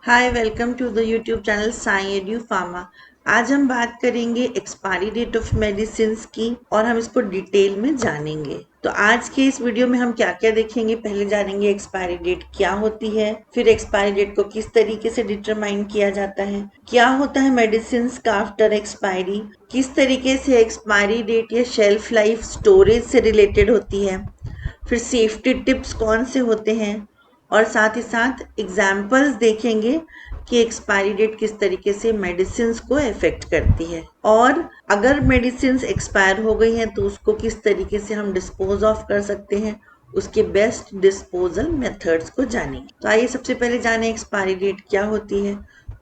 Hi welcome to the YouTube channel Sai edu pharma. आज हम बात करेंगे एक्सपायरी डेट ऑफ मेडिसिन की और हम इसको डिटेल में जानेंगे। तो आज के इस वीडियो में हम क्या क्या देखेंगे, पहले जानेंगे एक्सपायरी डेट क्या होती है, फिर एक्सपायरी डेट को किस तरीके से डिटरमाइन किया जाता है, क्या होता है मेडिसिन का आफ्टर एक्सपायरी, किस तरीके से एक्सपायरी डेट या शेल्फ लाइफ स्टोरेज से रिलेटेड होती है, फिर सेफ्टी टिप्स कौन से होते हैं और साथ ही साथ एग्जाम्पल्स देखेंगे कि एक्सपायरी डेट किस तरीके से मेडिसिन को अफेक्ट करती है और अगर मेडिसिन एक्सपायर हो गई हैं तो उसको किस तरीके से हम डिस्पोज ऑफ कर सकते हैं, उसके बेस्ट डिस्पोजल मेथड्स को जानेंगे। तो आइए सबसे पहले जाने एक्सपायरी डेट क्या होती है।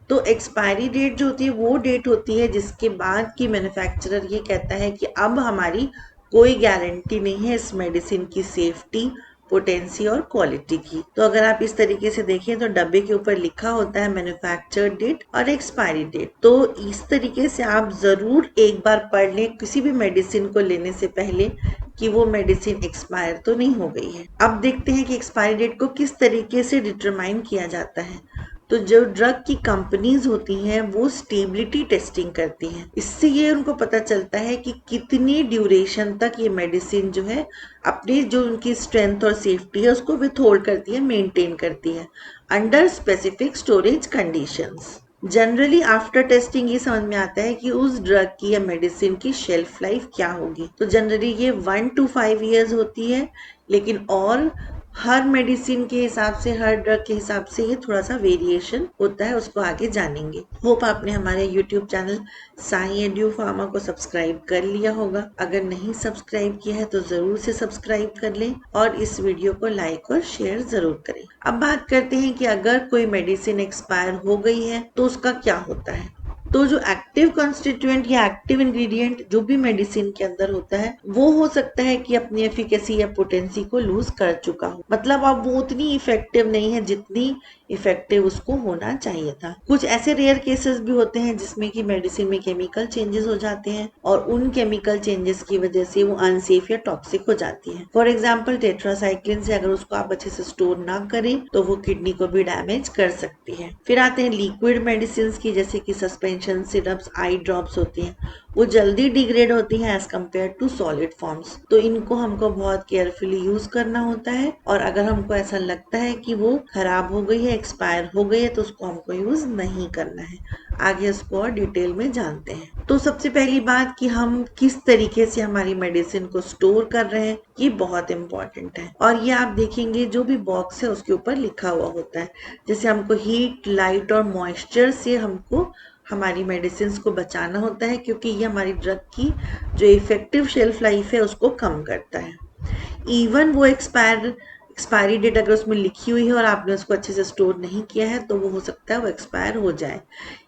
तो एक्सपायरी डेट जो होती है वो डेट होती है जिसके बाद की मैन्युफैक्चरर ये कहता है कि अब हमारी कोई गारंटी नहीं है इस मेडिसिन की सेफ्टी, पोटेंसी और क्वालिटी की। तो अगर आप इस तरीके से देखें तो डब्बे के ऊपर लिखा होता है मैन्युफैक्चर डेट और एक्सपायरी डेट। तो इस तरीके से आप जरूर एक बार पढ़ लें किसी भी मेडिसिन को लेने से पहले कि वो मेडिसिन एक्सपायर तो नहीं हो गई है। अब देखते हैं कि एक्सपायरी डेट को किस तरीके से डिटरमाइन किया जाता है। तो जो ड्रग की कंपनीज होती हैं वो स्टेबिलिटी टेस्टिंग करती हैं। इससे ये उनको पता चलता है कि कितनी ड्यूरेशन तक ये मेडिसिन जो है अपनी जो उनकी स्ट्रेंथ और सेफ्टी है उसको विथहोल्ड करती है, मेंटेन करती है under specific storage conditions. Generally after testing ये समझ में आता है कि उस ड्रग की या मेडिसिन की शेल्फ लाइफ क्या होगी। तो जनरली ये 1 to 5 years होती है, लेकिन और हर मेडिसिन के हिसाब से, हर ड्रग के हिसाब से ये थोड़ा सा वेरिएशन होता है, उसको आगे जानेंगे। होप आपने हमारे YouTube channel Sai edu pharma को सब्सक्राइब कर लिया होगा। अगर नहीं सब्सक्राइब किया है तो जरूर से सब्सक्राइब कर लें और इस वीडियो को लाइक और शेयर जरूर करें। अब बात करते हैं कि अगर कोई मेडिसिन एक्सपायर हो गई है तो उसका क्या होता है। तो जो एक्टिव कॉन्स्टिट्यूएंट या एक्टिव इंग्रेडिएंट जो भी मेडिसिन के अंदर होता है वो हो सकता है कि अपनी एफिकेसी या पोटेंसी को लूज कर चुका हो, मतलब अब वो उतनी इफेक्टिव नहीं है जितनी इफेक्टिव उसको होना चाहिए था। कुछ ऐसे रेयर केसेस भी होते हैं जिसमें कि मेडिसिन में केमिकल चेंजेस हो जाते हैं और उन केमिकल चेंजेस की वजह से वो अनसेफ या टॉक्सिक हो जाती है। फॉर एग्जाम्पल टेट्रासाइक्लिन से अगर उसको आप अच्छे से स्टोर ना करें तो वो किडनी को भी डैमेज कर सकती है। फिर आते हैं लिक्विड मेडिसिन की, जैसे कि सस्पेंशन, सिरप्स, आई ड्रॉप्स होती हैं, वो जल्दी डिग्रेड होती हैं as compare to solid forms. तो इनको हमको बहुत केयरफुली यूज करना होता है और अगर हमको ऐसा लगता है कि वो खराब हो गई है, एक्सपायर हो गई है, तो उसको हमको यूज नहीं करना है। आगे इसको और डिटेल में जानते हैं। तो सबसे पहली बात कि हम किस तरीके से हमारी मेडिसिन को स्टोर कर रहे हैं ये बहुत इंपॉर्टेंट है और ये आप देखेंगे जो भी बॉक्स है उसके ऊपर लिखा हुआ होता है। जैसे हमको हीट, लाइट और मॉइस्चर से हमको हमारी मेडिसिन को बचाना होता है, क्योंकि ये हमारी ड्रग की जो इफेक्टिव शेल्फ लाइफ है उसको कम करता है। इवन वो एक्सपायरी डेट अगर उसमें लिखी हुई है और आपने उसको अच्छे से स्टोर नहीं किया है तो वो हो सकता है वो एक्सपायर हो जाए।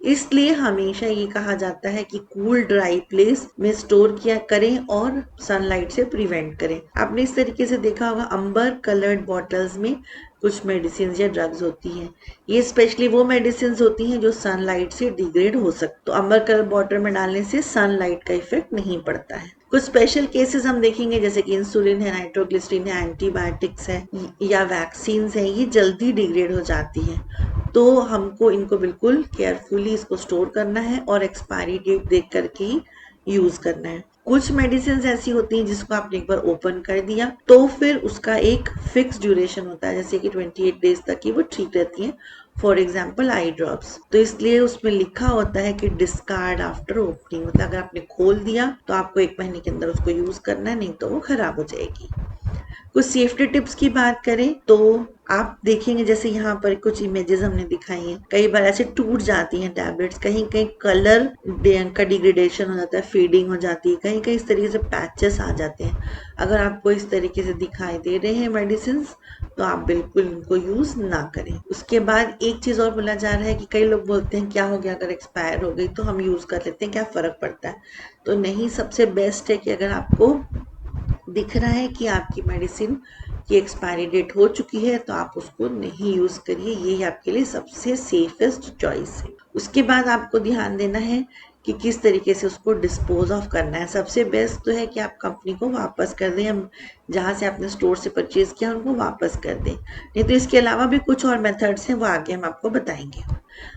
इसलिए हमेशा ये कहा जाता है कि कूल ड्राई प्लेस में स्टोर किया करें और सनलाइट से प्रिवेंट करें। आपने इस तरीके से देखा होगा अंबर कलर्ड बॉटल्स में कुछ मेडिसिन या ड्रग्स होती हैं। ये स्पेशली वो मेडिसिन होती हैं जो सनलाइट से डिग्रेड हो सकती, तो अंबर कलर बॉटल में डालने से सनलाइट का इफेक्ट नहीं पड़ता है। कुछ स्पेशल केसेस हम देखेंगे जैसे कि इंसुलिन है, नाइट्रोग्लिसरीन है, एंटीबायोटिक्स है या वैक्सीन है, ये जल्दी डिग्रेड हो जाती हैं। तो हमको इनको बिल्कुल केयरफुली इसको स्टोर करना है और एक्सपायरी डेट देख करके ही यूज करना है। कुछ मेडिसिन ऐसी होती हैं जिसको आपने एक बार ओपन कर दिया तो फिर उसका एक फिक्स ड्यूरेशन होता है, जैसे कि 28 डेज तक ही वो ठीक रहती हैं। फॉर एग्जाम्पल आई ड्रॉप्स, तो इसलिए उसमें लिखा होता है कि डिस्कार्ड आफ्टर ओपनिंग, मतलब अगर आपने खोल दिया तो आपको 1 महीने के अंदर उसको यूज करना है, नहीं तो वो खराब हो जाएगी। कुछ सेफ्टी टिप्स की बात करें तो आप देखेंगे जैसे यहाँ पर कुछ इमेजेस हमने दिखाई हैं, कई बार ऐसे टूट जाती हैं टैबलेट्स, कहीं कहीं कलर का डिग्रेडेशन हो जाता है, फेडिंग हो जाती है, कहीं कहीं इस तरीके से पैचेस आ जाते हैं। अगर आपको इस तरीके से दिखाई दे रहे हैं मेडिसिन तो आप बिल्कुल इनको यूज ना करें। उसके बाद एक चीज और बोला जा रहा है कि कई लोग बोलते हैं क्या हो गया अगर एक्सपायर हो गई तो हम यूज कर लेते हैं, क्या फर्क पड़ता है। तो नहीं, सबसे बेस्ट है कि अगर आपको दिख रहा है कि आपकी मेडिसिन की एक्सपायरी डेट हो चुकी है तो आप उसको नहीं यूज करिए, ये आपके लिए सबसे सेफेस्ट चॉइस है। उसके बाद आपको ध्यान देना है कि किस तरीके से उसको डिस्पोज ऑफ करना है। सबसे बेस्ट तो है कि आप कंपनी को वापस कर दें, हम जहाँ से आपने स्टोर से परचेज किया उनको वापस कर दें। नहीं तो इसके अलावा भी कुछ और मेथड्स हैं, वो आगे हम आपको बताएंगे।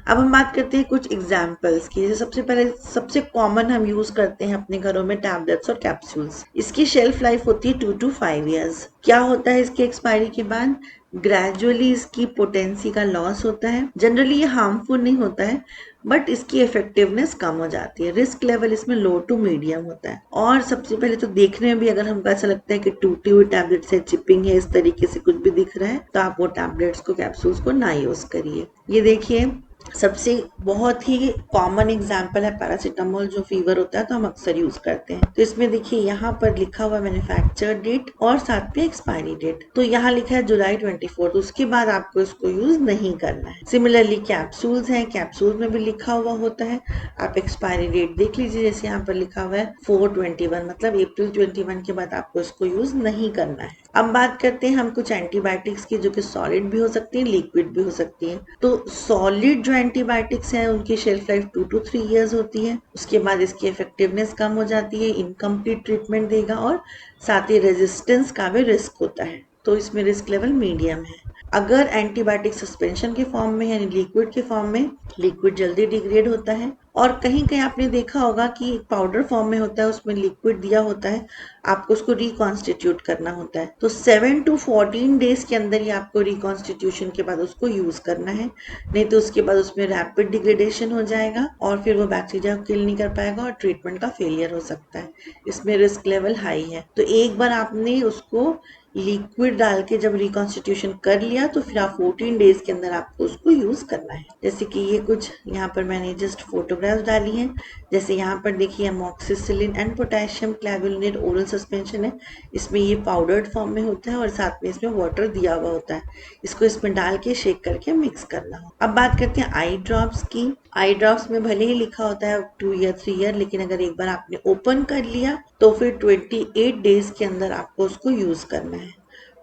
अब हम बात करते हैं कुछ एग्जाम्पल्स की। जैसे सबसे पहले सबसे कॉमन हम यूज करते हैं अपने घरों में टैबलेट्स और कैप्सूल्स। इसकी शेल्फ लाइफ होती है 2 to 5 years। क्या होता है इसकी एक्सपायरी के बाद? ग्रेजुअली इसकी पोटेंसी का लॉस होता है। जनरली ये हार्मफुल नहीं होता है, बट इसकी इफेक्टिवनेस कम हो जाती है। रिस्क लेवल इसमें लो टू मीडियम होता है। और सबसे पहले तो देखने में भी अगर हमको ऐसा लगता है कि टूटी हुई टैबलेट है, चिपिंग है, इस तरीके से कुछ भी दिख रहा है, तो आप वो टैबलेट्स को, कैप्सूल्स को ना यूज करिए। ये देखिए, सबसे बहुत ही कॉमन एग्जाम्पल है पैरासीटामोल। जो फीवर होता है तो हम अक्सर यूज करते हैं। तो इसमें देखिए यहाँ पर लिखा हुआ मैन्युफैक्चर डेट और साथ में एक्सपायरी डेट। तो यहाँ लिखा है जुलाई 24, तो उसके बाद आपको इसको यूज नहीं करना है। सिमिलरली कैप्सूल्स हैं, कैप्सूल में भी लिखा हुआ होता है। आप एक्सपायरी डेट देख लीजिए, जैसे यहाँ पर लिखा हुआ है 4/21, मतलब अप्रैल 21 के बाद आपको इसको यूज नहीं करना है। अब बात करते हैं हम कुछ एंटीबायोटिक्स की, जो कि सॉलिड भी हो सकती है, लिक्विड भी हो सकती है। तो सॉलिड जो एंटीबायोटिक्स हैं उनकी शेल्फ लाइफ 2 to 3 years होती है। उसके बाद इसकी इफेक्टिवनेस कम हो जाती है, इनकम्प्लीट ट्रीटमेंट देगा और साथ ही रेजिस्टेंस का भी रिस्क होता है। तो इसमें रिस्क लेवल मीडियम है। अगर एंटीबायोटिक सस्पेंशन के फॉर्म में यानी लिक्विड के फॉर्म में, लिक्विड जल्दी डिग्रेड होता है। और कहीं कहीं आपने देखा होगा कि पाउडर फॉर्म में होता है, उसमें लिक्विड दिया होता है, आपको उसको रिकॉन्स्टिट्यूट करना होता है। तो 7 to 14 डेज के अंदर ही आपको रिकॉन्स्टिट्यूशन के बाद उसको यूज करना है। नहीं तो उसके बाद उसमें रैपिड डिग्रेडेशन हो जाएगा और फिर वो बैक्टीरिया को किल नहीं कर पाएगा और ट्रीटमेंट का फेलियर हो सकता है। इसमें रिस्क लेवल हाई है। तो एक बार आपने उसको लिक्विड डाल के जब रिकॉन्स्टिट्यूशन कर लिया, तो फिर आप 14 डेज के अंदर आपको उसको यूज करना है। जैसे कि ये कुछ यहाँ पर मैंने जस्ट फोटोग्राफ्स डाली हैं। जैसे यहाँ पर देखिए amoxicillin and potassium clavulanate oral suspension है। इसमें ये पाउडर्ड फॉर्म में होता है और साथ में इसमें वाटर दिया हुआ होता है। इसको इसमें डाल के शेक करके मिक्स करना हो। अब बात करते हैं आई ड्रॉप्स की। आई ड्रॉप्स में भले ही लिखा होता है 2 या 3 year, लेकिन अगर एक बार आपने ओपन कर लिया तो फिर 28 डेज के अंदर आपको उसको यूज करना है।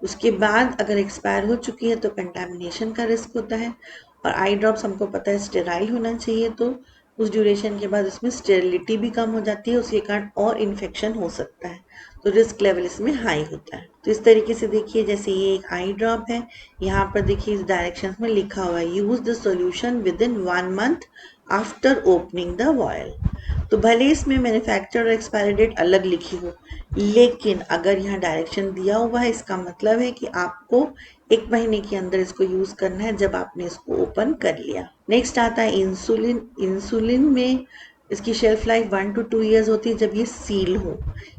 उसके बाद अगर एक्सपायर हो चुकी है तो कंटामिनेशन का रिस्क होता है। और आई ड्रॉप्स हमको पता है स्टेराइल होना चाहिए, तो उस ड्यूरेशन के बाद इसमें स्टेरिलिटी भी कम हो जाती है, उसके कारण और इन्फेक्शन हो सकता है। तो रिस्क लेवल इसमें हाई होता है। तो इस तरीके से देखिए, जैसे ये एक आई ड्रॉप है, यहाँ पर देखिए इस डायरेक्शन में लिखा हुआ है use the solution with in 1 month after opening the vial. तो भले इसमें मैन्युफैक्चर और एक्सपायरी डेट अलग लिखी हो, लेकिन अगर यहाँ डायरेक्शन दिया हुआ है, इसका मतलब है कि आपको 1 महीने के अंदर इसको यूज करना है जब आपने इसको ओपन कर लिया। नेक्स्ट आता है इंसुलिन। इंसुलिन में इसकी शेल्फ लाइफ 1 to 2 years होती है जब ये सील हो।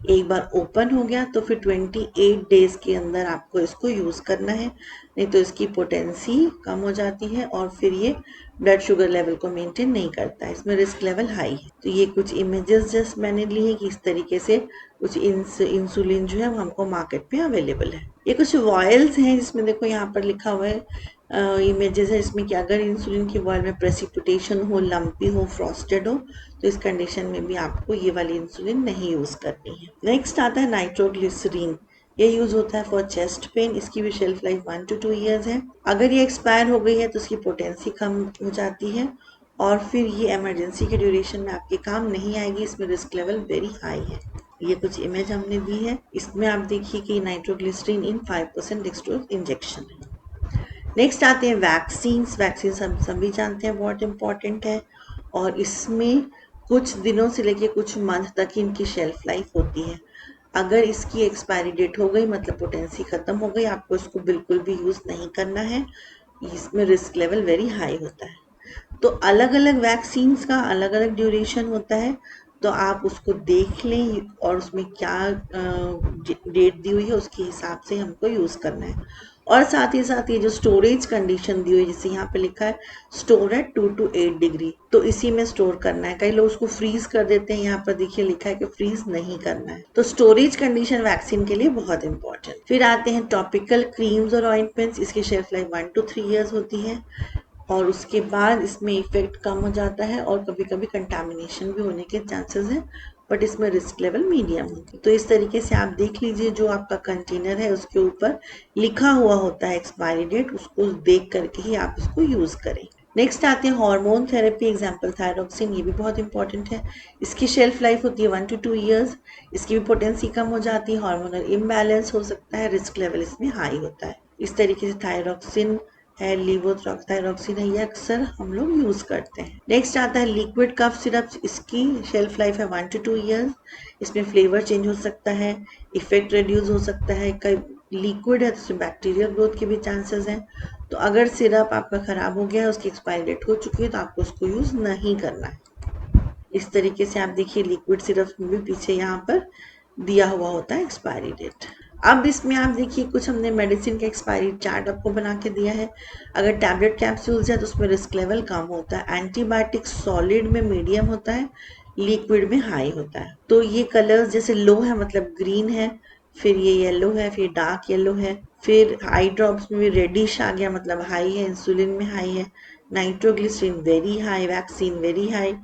एक बार ओपन हो गया तो फिर 28 डेज के अंदर आपको इसको यूज करना है, नहीं तो इसकी पोटेंसी कम हो जाती है और फिर ये ब्लड शुगर लेवल को मेंटेन नहीं करता है। इसमें रिस्क लेवल हाई है। तो ये कुछ इमेजेस जस्ट मैंने ली है कि इस तरीके से कुछ इंसुलिन जो है वो हमको मार्केट में अवेलेबल है। ये कुछ वॉयल्स हैं जिसमें देखो यहाँ पर लिखा हुआ है, इमेजेस है इसमें कि अगर इंसुलिन की वॉयल में प्रेसिपिटेशन हो, लंपी हो, फ्रॉस्टेड हो, तो इस कंडीशन में भी आपको ये वाली इंसुलिन नहीं यूज करनी है। नेक्स्ट आता है नाइट्रोग्लिसरीन। ये यूज होता है फॉर चेस्ट पेन। इसकी भी शेल्फ लाइफ 1 to 2 years है। अगर ये एक्सपायर हो गई है तो इसकी पोटेंसी कम हो जाती है और फिर ये इमरजेंसी के ड्यूरेशन में आपके काम नहीं आएगी। इसमें रिस्क लेवल वेरी हाई है। ये कुछ इमेज हमने दी है, इसमें आप देखिए कि नाइट्रोग्लिसरीन इन 5% डेक्सट्रोज इंजेक्शन है। नेक्स्ट आते हैं वैक्सीन। वैक्सीन हम सभी जानते हैं बहुत इंपॉर्टेंट है और इसमें कुछ दिनों से लेके कुछ मंथ तक ही इनकी शेल्फ लाइफ होती है। अगर इसकी एक्सपायरी डेट हो गई, मतलब पोटेंसी खत्म हो गई, आपको इसको बिल्कुल भी यूज नहीं करना है। इसमें रिस्क लेवल वेरी हाई होता है। तो अलग अलग वैक्सीन्स का अलग अलग ड्यूरेशन होता है, तो आप उसको देख लें और उसमें क्या डेट दी हुई है उसके हिसाब से हमको यूज करना है। और साथ ही साथ ये जो स्टोरेज कंडीशन दी हुई है, जैसे यहाँ पे लिखा है स्टोर एट 2 to 8 डिग्री, तो इसी में स्टोर करना है। कई लोग उसको फ्रीज कर देते हैं, यहाँ पर देखिए लिखा है कि फ्रीज नहीं करना है। तो स्टोरेज कंडीशन वैक्सीन के लिए बहुत इंपॉर्टेंट। फिर आते हैं टॉपिकल क्रीम्स और ऑइंटमेंट्स। इसकी शेल्फ लाइफ 1 to 3 years होती है और उसके बाद इसमें इफेक्ट कम हो जाता है और कभी कभी कंटामिनेशन भी होने के चांसेस हैं, बट इसमें रिस्क लेवल मीडियम होती है। तो इस तरीके से आप देख लीजिए, जो आपका कंटेनर है उसके ऊपर लिखा हुआ होता है एक्सपायरी डेट, उसको देख करके ही आप इसको यूज करें। नेक्स्ट आते हैं हार्मोन थेरेपी, एग्जाम्पल थायरोक्सिन, ये भी बहुत इंपॉर्टेंट है। इसकी शेल्फ लाइफ होती है 1 to 2 ईयर्स। इसकी भी पोटेंसी कम हो जाती है, हार्मोनल इम्बैलेंस हो सकता है, रिस्क लेवल इसमें हाई होता है। इस तरीके से थायरोक्सिन है, लीवोथायरोक्सिन है, ये अक्सर हम लोग यूज करते हैं। नेक्स्ट आता है लिक्विड कफ सिरप, इसकी शेल्फ लाइफ है 1 to 2 ईयर्स। इसमें फ्लेवर चेंज हो सकता है, इफेक्ट रिड्यूस हो सकता है, कई लिक्विड है तो उसमें बैक्टीरियल ग्रोथ के भी चांसेस हैं। तो अगर सिरप आपका खराब हो गया है, उसकी एक्सपायरी डेट हो चुकी है, तो आपको उसको यूज नहीं करना है। इस तरीके से आप देखिए लिक्विड सिरप में भी पीछे यहाँ पर दिया हुआ होता है एक्सपायरी डेट। अब इसमें आप देखिए कुछ हमने मेडिसिन का एक्सपायरी चार्ट आपको बना के दिया है। अगर टैबलेट कैप्सूल्स है तो उसमें रिस्क लेवल कम होता है, एंटीबायोटिक सॉलिड में मीडियम होता है, लिक्विड में हाई होता है। तो ये कलर्स जैसे लो है मतलब ग्रीन है, फिर ये येलो है, फिर डार्क येलो है, फिर आई ड्रॉप्स में भी रेडिश आ गया मतलब हाई है, इंसुलिन में हाई है, nitroglycerine very high, vaccine very high,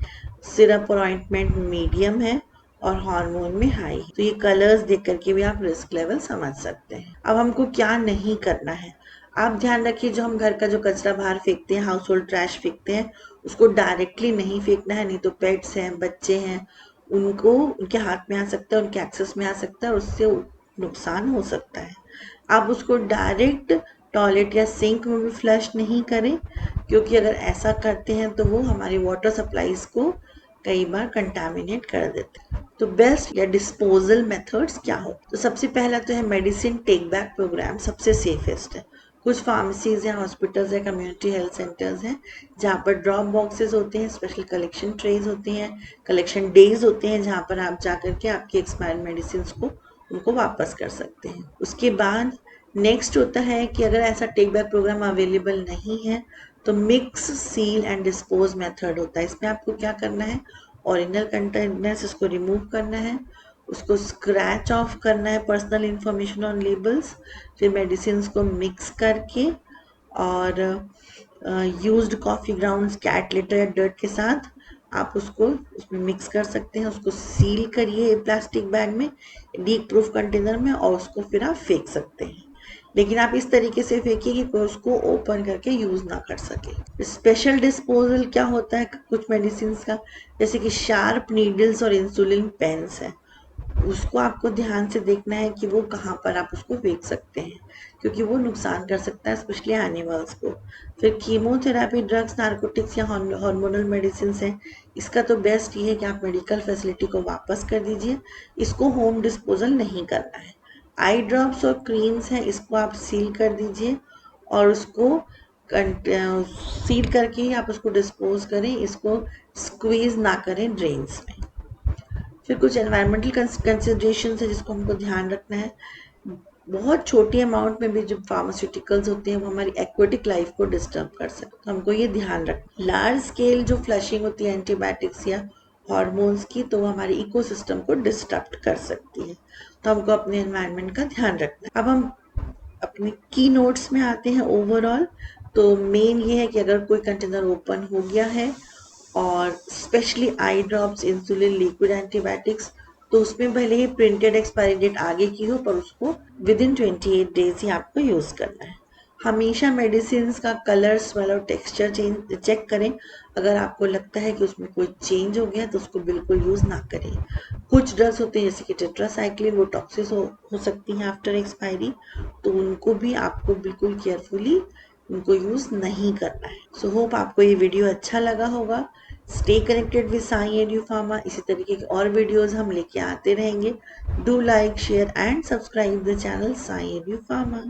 syrup और ऑइंटमेंट मीडियम है और हार्मोन में हाई। तो ये कलर्स देख करके भी आप रिस्क लेवल समझ सकते हैं। अब हमको क्या नहीं करना है, आप ध्यान रखिए जो हम घर का जो कचरा बाहर फेंकते हैं, हाउस होल्ड ट्रैश फेंकते हैं, उसको डायरेक्टली नहीं फेंकना है, नहीं तो पेट्स हैं, बच्चे हैं, उनको उनके हाथ में आ सकता है, उनके एक्सेस में आ सकता है और उससे नुकसान हो सकता है। आप उसको डायरेक्ट टॉयलेट या सिंक में भी फ्लश नहीं करें, क्योंकि अगर ऐसा करते हैं तो वो हमारी वाटर सप्लाईज को कई बार कंटामिनेट कर देते हैं। तो बेस्ट या डिस्पोजल मेथड्स क्या हो, तो सबसे पहला तो है मेडिसिन टेक बैक प्रोग्राम, सबसे सेफेस्ट है। कुछ फार्मेसीज हैं, हॉस्पिटल्स हैं, कम्युनिटी हेल्थ सेंटर्स हैं, जहाँ पर ड्रॉप बॉक्सेस होते हैं, स्पेशल कलेक्शन ट्रेज होती हैं, कलेक्शन डेज होते हैं, जहाँ पर आप जा करके आपकी एक्सपायर्ड मेडिसिन को उनको वापस कर सकते हैं। उसके बाद नेक्स्ट होता है कि अगर ऐसा टेक बैक प्रोग्राम अवेलेबल नहीं है तो mix seal and dispose method होता है। इसमें आपको क्या करना है, ओरिजिनल कंटेनर्स इसको रिमूव करना है, उसको स्क्रैच ऑफ करना है पर्सनल इंफॉर्मेशन ऑन लेबल्स, फिर मेडिसिन को मिक्स करके और used coffee grounds cat litter या डर्ट के साथ आप उसको उसमें मिक्स कर सकते हैं। उसको सील करिए प्लास्टिक बैग में, लीक प्रूफ कंटेनर में, और उसको फिर आप फेंक सकते हैं। लेकिन आप इस तरीके से फेंकिए कि कोई उसको ओपन करके यूज ना कर सके। स्पेशल डिस्पोजल क्या होता है कुछ मेडिसिन का, जैसे कि शार्प नीडल्स और इंसुलिन पेन्स है, उसको आपको ध्यान से देखना है कि वो कहाँ पर आप उसको फेंक सकते हैं, क्योंकि वो नुकसान कर सकता है स्पेशली एनिमल्स को। फिर कीमोथेरेपी ड्रग्स, नार्कोटिक्स या हार्मोनल मेडिसिन हैं, इसका तो बेस्ट ये है कि आप मेडिकल फैसिलिटी को वापस कर दीजिए, इसको होम डिस्पोजल नहीं करना है। आई ड्रॉप्स और क्रीम्स हैं, इसको आप सील कर दीजिए और उसको सील करके ही आप उसको डिस्पोज करें, इसको स्क्वीज ना करें ड्रेन्स में। फिर कुछ एनवायरमेंटल कंसिडरेशन है जिसको हमको ध्यान रखना है। बहुत छोटी अमाउंट में भी जो फार्मास्यूटिकल्स होते हैं वो हमारी एक्वेटिक लाइफ को डिस्टर्ब कर सकते हैं, तो हमको ये ध्यान रखना। लार्ज स्केल जो फ्लशिंग होती है एंटीबायोटिक्स या हॉर्मोन्स की, तो वो हमारे इकोसिस्टम को डिस्टर्ब कर सकती है, तो हमको अपने एनवायरनमेंट का ध्यान रखना है। अब हम अपने की नोट्स में आते हैं। ओवरऑल तो मेन ये है कि अगर कोई कंटेनर ओपन हो गया है और specially eye drops, insulin, liquid antibiotics, तो उसमें भले ही प्रिंटेड एक्सपायरी डेट आगे की हो पर उसको विद इन 28 डेज ही आपको यूज करना है। हमेशा मेडिसिन का कलर, स्मेल और टेक्सचर चेक करें। अगर आपको लगता है कि उसमें कोई चेंज हो गया तो उसको बिल्कुल यूज ना करें। कुछ ड्रग्स होते हैं जैसे कि टेट्रासाइक्लिन, वो टॉक्सिक हो सकती हैं आफ्टर एक्सपायरी, तो उनको भी आपको बिल्कुल केयरफुली उनको यूज नहीं करना है। सो होप आपको ये वीडियो अच्छा लगा होगा। Stay connected with Sai edu pharma, इसी तरीके के और वीडियोस हम लेके आते रहेंगे। Do like, share and subscribe the channel Sai edu pharma.